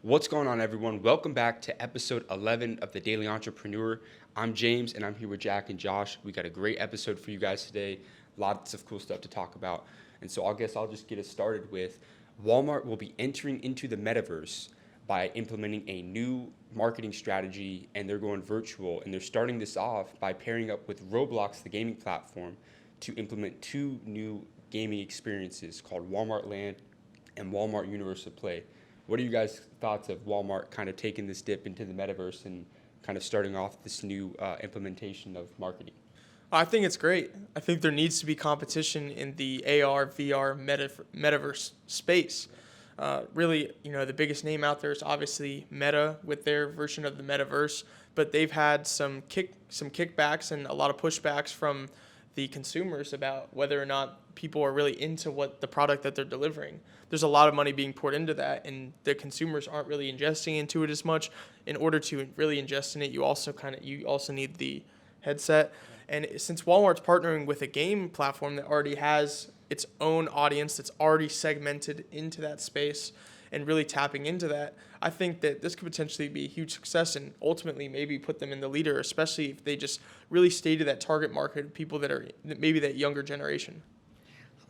What's going on, everyone? Welcome back to episode 11 of the Daily Entrepreneur. I'm James, and I'm here with Jack and Josh. We got a great episode for you guys today. Lots of cool stuff to talk about. And so I'll just get us started with Walmart will be entering into the Metaverse by implementing a new marketing strategy, and they're going virtual. And they're starting this off by pairing up with Roblox, the gaming platform, to implement two new gaming experiences called Walmart Land and Walmart Universe of Play. What are you guys' thoughts of Walmart kind of taking this dip into the metaverse and kind of starting off this new implementation of marketing? I think it's great. I think there needs to be competition in the AR, VR, metaverse space. Really, the biggest name out there is obviously Meta with their version of the metaverse, but they've had some kickbacks and a lot of pushbacks from the consumers about whether or not people are really into what the product that they're delivering. There's a lot of money being poured into that, and the consumers aren't really ingesting into it as much. In order to really ingest in it, you also need the headset. And since Walmart's partnering with a game platform that already has its own audience that's already segmented into that space and really tapping into that, I think that this could potentially be a huge success and ultimately maybe put them in the leader, especially if they just really stay to that target market of people that are maybe that younger generation.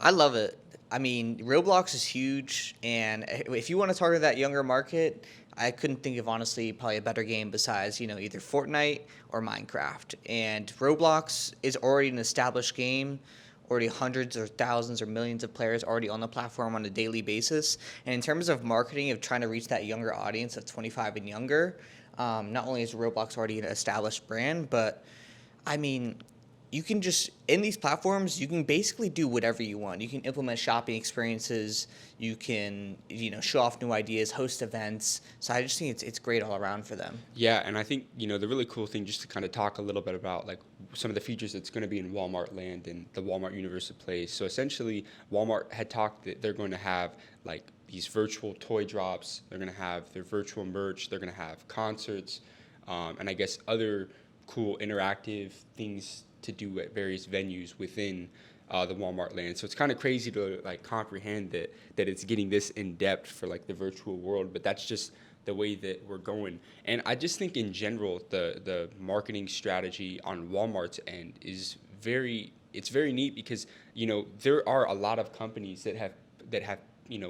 I love it. I mean, Roblox is huge, and if you want to target that younger market, I couldn't think of, honestly, probably a better game besides, either Fortnite or Minecraft. And Roblox is already an established game, already hundreds or thousands or millions of players already on the platform on a daily basis. And in terms of marketing, of trying to reach that younger audience of 25 and younger, not only is Roblox already an established brand, but, I mean, you can just, in these platforms, you can basically do whatever you want. You can implement shopping experiences. You can, show off new ideas, host events. So I just think it's great all around for them. Yeah, and I think, the really cool thing, just to kind of talk a little bit about like some of the features that's going to be in Walmart Land and the Walmart Universe of Play. So essentially, Walmart had talked that they're going to have like these virtual toy drops. They're going to have their virtual merch. They're going to have concerts, and I guess other cool interactive things to do at various venues within the Walmart Land. So it's kind of crazy to like comprehend that it's getting this in depth for like the virtual world, but that's just the way that we're going. And I just think in general the marketing strategy on Walmart's end is very neat because there are a lot of companies that have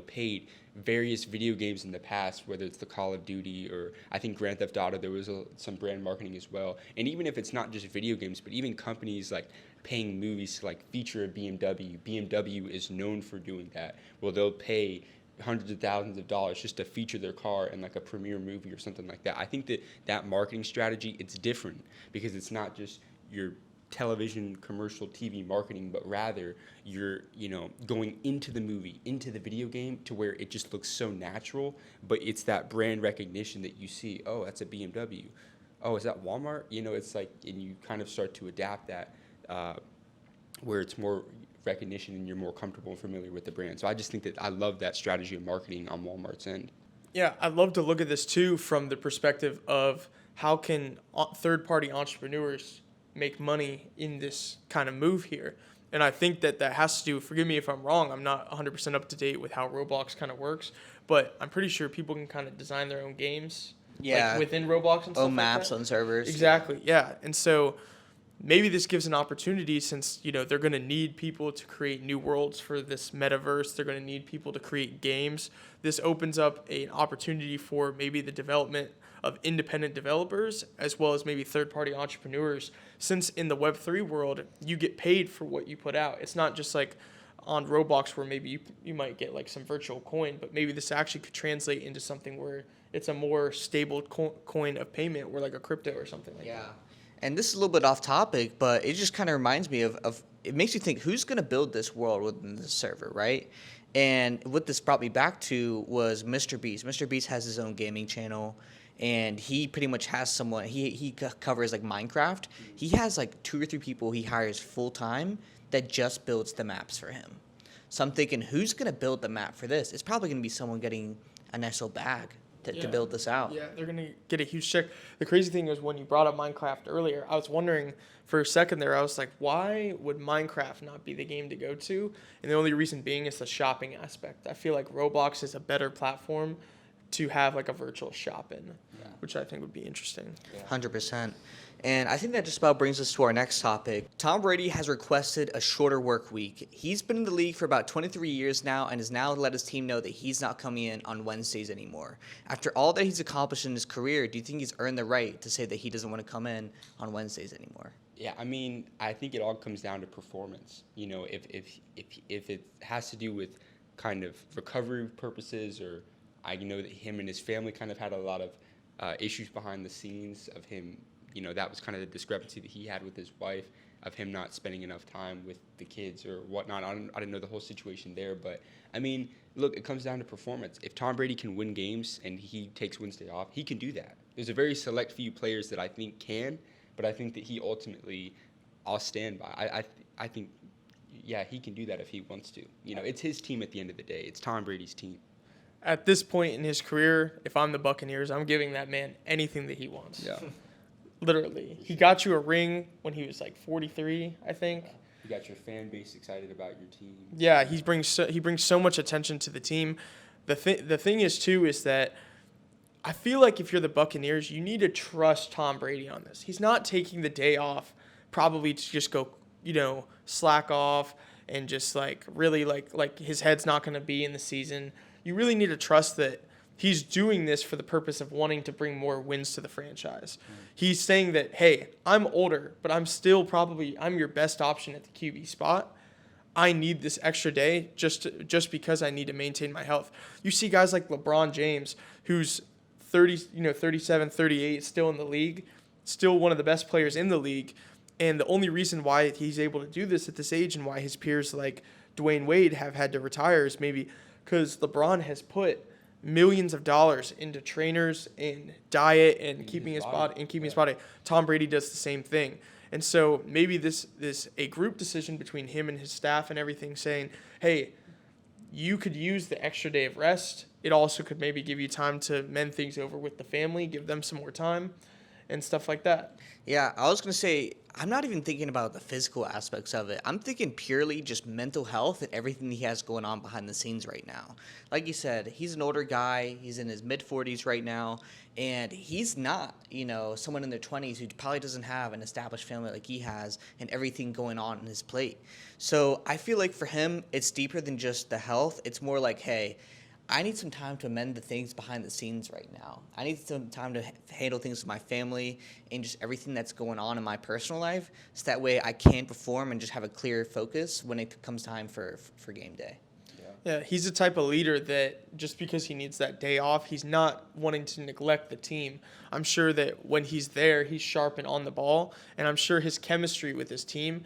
paid various video games in the past, whether it's the Call of Duty or I think Grand Theft Auto, there was some brand marketing as well. And even if it's not just video games, but even companies like paying movies to like feature a BMW. BMW is known for doing that. Well, they'll pay hundreds of thousands of dollars just to feature their car in like a premiere movie or something like that. I think that marketing strategy, it's different because it's not just your television commercial TV marketing, but rather you're going into the movie, into the video game, to where it just looks so natural, but it's that brand recognition that you see. Oh, that's a BMW. Oh, is that Walmart? It's like, and you kind of start to adapt that where it's more recognition and you're more comfortable and familiar with the brand. So I just think that I love that strategy of marketing on Walmart's end. Yeah, I'd love to look at this too from the perspective of how can third-party entrepreneurs make money in this kind of move here. And I think that has to do, forgive me if I'm wrong, I'm not 100% up to date with how Roblox kind of works, but I'm pretty sure people can kind of design their own games like within Roblox and stuff own maps like that. on servers. Exactly, yeah. And so maybe this gives an opportunity since, they're going to need people to create new worlds for this metaverse. They're going to need people to create games. This opens up an opportunity for maybe the development of independent developers as well as maybe third-party entrepreneurs. Since in the Web3 world, you get paid for what you put out. It's not just like on Roblox where maybe you might get like some virtual coin, but maybe this actually could translate into something where it's a more stable coin of payment, or like a crypto or something like that. Yeah. And this is a little bit off topic, but it just kind of reminds me of it makes you think, who's going to build this world within the server, right? And what this brought me back to was Mr. Beast. Mr. Beast has his own gaming channel, and he pretty much has someone, he covers like Minecraft. He has like 2 or 3 people he hires full-time that just builds the maps for him. So I'm thinking, who's going to build the map for this? It's probably going to be someone getting a nice little bag to build this out. Yeah, they're going to get a huge check. The crazy thing is when you brought up Minecraft earlier, I was wondering for a second there, I was like, why would Minecraft not be the game to go to? And the only reason being is the shopping aspect. I feel like Roblox is a better platform to have like a virtual shop in, which I think would be interesting. 100%. And I think that just about brings us to our next topic. Tom Brady has requested a shorter work week. He's been in the league for about 23 years now and has now let his team know that he's not coming in on Wednesdays anymore. After all that he's accomplished in his career, do you think he's earned the right to say that he doesn't want to come in on Wednesdays anymore? Yeah, I mean, I think it all comes down to performance. You know, if it has to do with kind of recovery purposes, or I know that him and his family kind of had a lot of issues behind the scenes of him. You know, that was kind of the discrepancy that he had with his wife, of him not spending enough time with the kids or whatnot. I didn't know the whole situation there, but I mean, look, it comes down to performance. If Tom Brady can win games and he takes Wednesday off, he can do that. There's a very select few players that I think can, but I think that he ultimately, I'll stand by. I think, yeah, he can do that if he wants to. You know, it's his team at the end of the day. It's Tom Brady's team. At this point in his career, if I'm the Buccaneers, I'm giving that man anything that he wants. Yeah. Literally. He got you a ring when he was like 43, I think. You got your fan base excited about your team. Yeah, he brings so much attention to the team. The thing is, too, is that I feel like if you're the Buccaneers, you need to trust Tom Brady on this. He's not taking the day off probably to just go, you know, slack off and just like really like his head's not going to be in the season. You really need to trust that he's doing this for the purpose of wanting to bring more wins to the franchise. He's saying that, hey, I'm older, but I'm still I'm your best option at the QB spot. I need this extra day just because I need to maintain my health. You see guys like LeBron James, who's 37, 38, still in the league, still one of the best players in the league. And the only reason why he's able to do this at this age and why his peers like Dwayne Wade have had to retire is maybe because LeBron has put millions of dollars into trainers and diet and keeping his body. Tom Brady does the same thing. And so maybe this a group decision between him and his staff and everything saying, hey, you could use the extra day of rest. It also could maybe give you time to mend things over with the family, give them some more time and stuff like that. Yeah, I was going to say, I'm not even thinking about the physical aspects of it. I'm thinking purely just mental health and everything he has going on behind the scenes right now. Like you said, he's an older guy. He's in his mid-40s right now. And he's not, someone in their 20s who probably doesn't have an established family like he has and everything going on in his plate. So I feel like for him, it's deeper than just the health. It's more like, hey, I need some time to amend the things behind the scenes right now. I need some time to handle things with my family and just everything that's going on in my personal life, so that way I can perform and just have a clear focus when it comes time for game day. Yeah, he's the type of leader that just because he needs that day off, he's not wanting to neglect the team. I'm sure that when he's there, he's sharp and on the ball, and I'm sure his chemistry with his team,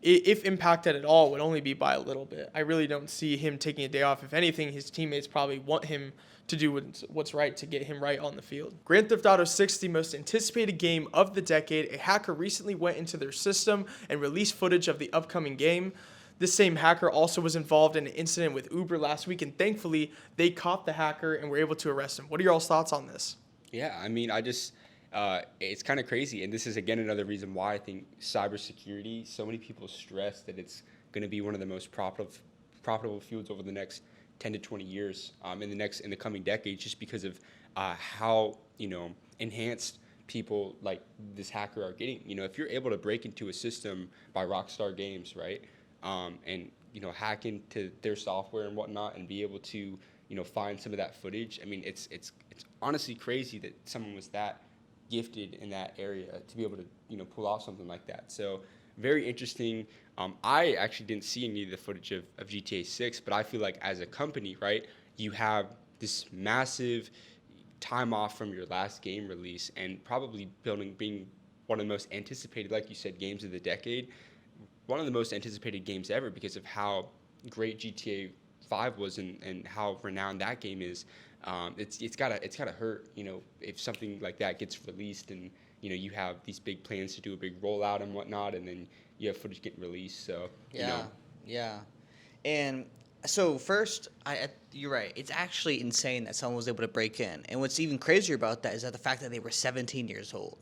if impacted at all, would only be by a little bit. I really don't see him taking a day off. If anything, his teammates probably want him to do what's right to get him right on the field. Grand Theft Auto 6, the most anticipated game of the decade. A hacker recently went into their system and released footage of the upcoming game. This same hacker also was involved in an incident with Uber last week, and thankfully, they caught the hacker and were able to arrest him. What are y'all's thoughts on this? Yeah, I mean, it's kind of crazy, and this is, again, another reason why I think cybersecurity, so many people stress that it's going to be one of the most profitable fields over the next 10 to 20 years in the coming decades, just because of how, enhanced people like this hacker are getting. If you're able to break into a system by Rockstar Games, right, and hack into their software and whatnot, and be able to find some of that footage. I mean, it's honestly crazy that someone was that gifted in that area to be able to pull off something like that. So very interesting. I actually didn't see any of the footage of GTA 6, but I feel like as a company, right, you have this massive time off from your last game release and probably being one of the most anticipated, like you said, games of the decade. One of the most anticipated games ever because of how great GTA 5 was and how renowned that game is. It's gotta hurt, if something like that gets released and you have these big plans to do a big rollout and whatnot, and then you have footage getting released. So yeah. And so first, you're right. It's actually insane that someone was able to break in. And what's even crazier about that is that the fact that they were 17 years old.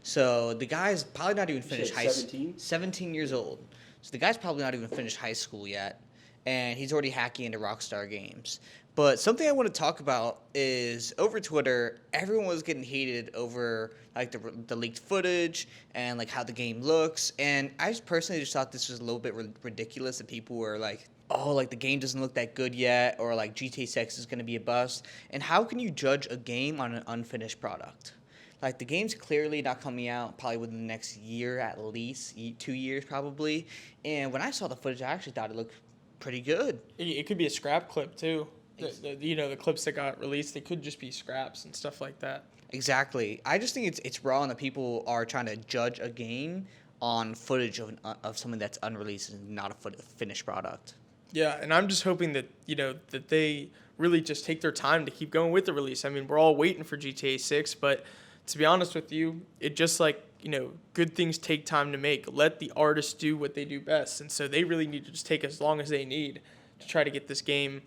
So the guy's probably not even finished high school. 17 years old. So the guy's probably not even finished high school yet, and he's already hacking into Rockstar Games. But something I want to talk about is over Twitter, everyone was getting heated over like the leaked footage and like how the game looks. And I just personally just thought this was a little bit ridiculous that people were like, oh, like the game doesn't look that good yet, or like GTA 6 is going to be a bust. And how can you judge a game on an unfinished product? Like the game's clearly not coming out probably within the next year at least, 2 years probably. And when I saw the footage, I actually thought it looked pretty good. It could be a scrap clip too. The clips that got released, they could just be scraps and stuff like that. Exactly. I just think it's wrong that people are trying to judge a game on footage of something that's unreleased and not a finished product. Yeah, and I'm just hoping that that they really just take their time to keep going with the release. I mean, we're all waiting for GTA 6, but to be honest with you, it just like good things take time to make. Let the artists do what they do best, and so they really need to just take as long as they need to try to get this game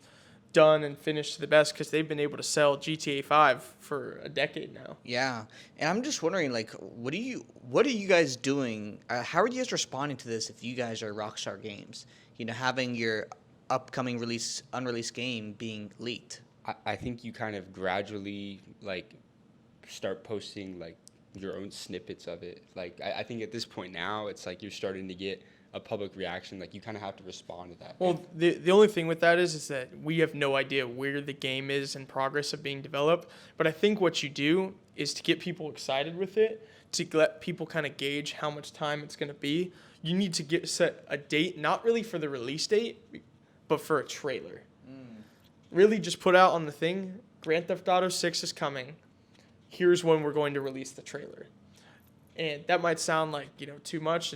done and finished to the best, because they've been able to sell GTA 5 for a decade now. Yeah, and I'm just wondering, like, what are you guys doing? How are you guys responding to this if you guys are Rockstar Games? Having your upcoming unreleased game being leaked. I think you kind of gradually like start posting like your own snippets of it. Like I think at this point now, it's like you're starting to get a public reaction. Like you kind of have to respond to that. Well, the only thing with that is that we have no idea where the game is in progress of being developed. But I think what you do is to get people excited with it, to let people kind of gauge how much time it's going to be. You need to set a date, not really for the release date, but for a trailer. Really just put out on the thing, Grand Theft Auto 6 is coming. Here's when we're going to release the trailer. And that might sound like, too much,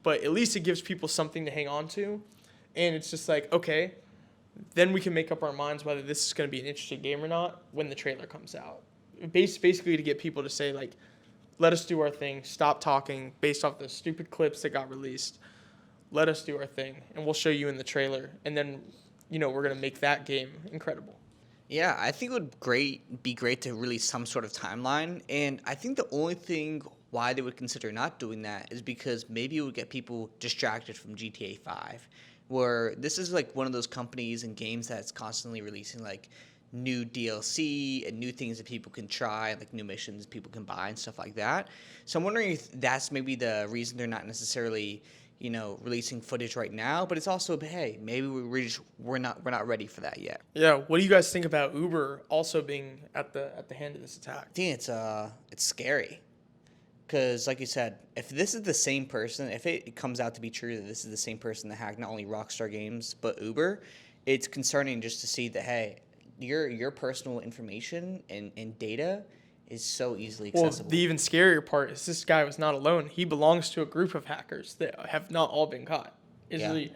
but at least it gives people something to hang on to. And it's just like, okay, then we can make up our minds whether this is going to be an interesting game or not when the trailer comes out. Basically to get people to say, like, let us do our thing, stop talking based off the stupid clips that got released. Let us do our thing, and we'll show you in the trailer. And then, we're going to make that game incredible. Yeah, I think it would be great to release some sort of timeline. And I think the only thing why they would consider not doing that is because maybe it would get people distracted from GTA 5, where this is like one of those companies and games that's constantly releasing like new DLC and new things that people can try, like new missions people can buy and stuff like that. So I'm wondering if that's maybe the reason they're not necessarily, releasing footage right now. But it's also, hey, maybe we're not ready for that yet. Yeah. What do you guys think about Uber also being at the hand of this attack? I think it's scary. Because, like you said, if this is the same person, if it comes out to be true that this is the same person that hacked not only Rockstar Games but Uber, it's concerning just to see that, hey, your personal information and data is so easily accessible. Well, the even scarier part is this guy was not alone. He belongs to a group of hackers that have not all been caught. It's really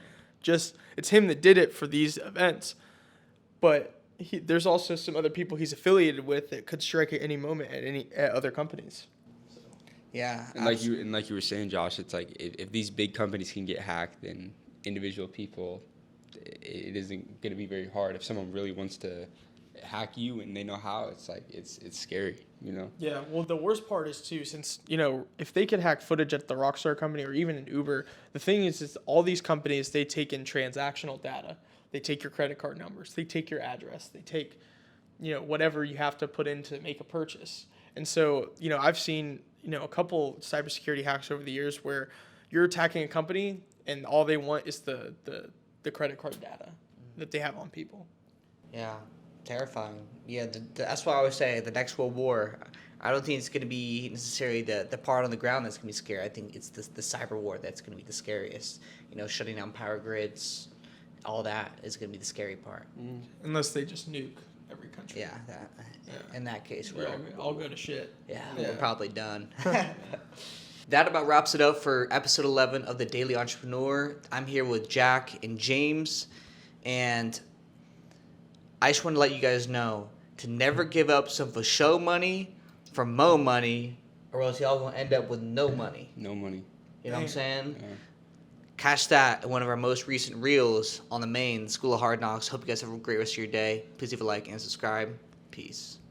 it's him that did it for these events. But there's also some other people he's affiliated with that could strike at any moment at other companies. Yeah. And like you were saying, Josh, it's like if these big companies can get hacked, then individual people, it isn't going to be very hard. If someone really wants to hack you and they know how, it's like it's scary, Yeah, well, the worst part is too, since if they could hack footage at the Rockstar company or even in Uber, the thing is all these companies, they take in transactional data. They take your credit card numbers, they take your address, they take whatever you have to put in to make a purchase. And so I've seen a couple cybersecurity hacks over the years where you're attacking a company and all they want is the credit card data that they have on people. Yeah, terrifying. Yeah, that's why I always say the next World War, I don't think it's going to be necessarily the part on the ground that's going to be scary. I think it's the cyber war that's going to be the scariest. Shutting down power grids, all that is going to be the scary part. Unless they just nuke every country. Yeah, in that case, we're all go to shit. Yeah, we're probably done. That about wraps it up for episode 11 of The Daily Entrepreneur. I'm here with Jack and James, and I just want to let you guys know to never give up some for show money for mo money, or else y'all gonna end up with no money. No money. You know what I'm saying? Yeah. Catch that in one of our most recent reels on the main School of Hard Knocks. Hope you guys have a great rest of your day. Please leave a like and subscribe. Peace.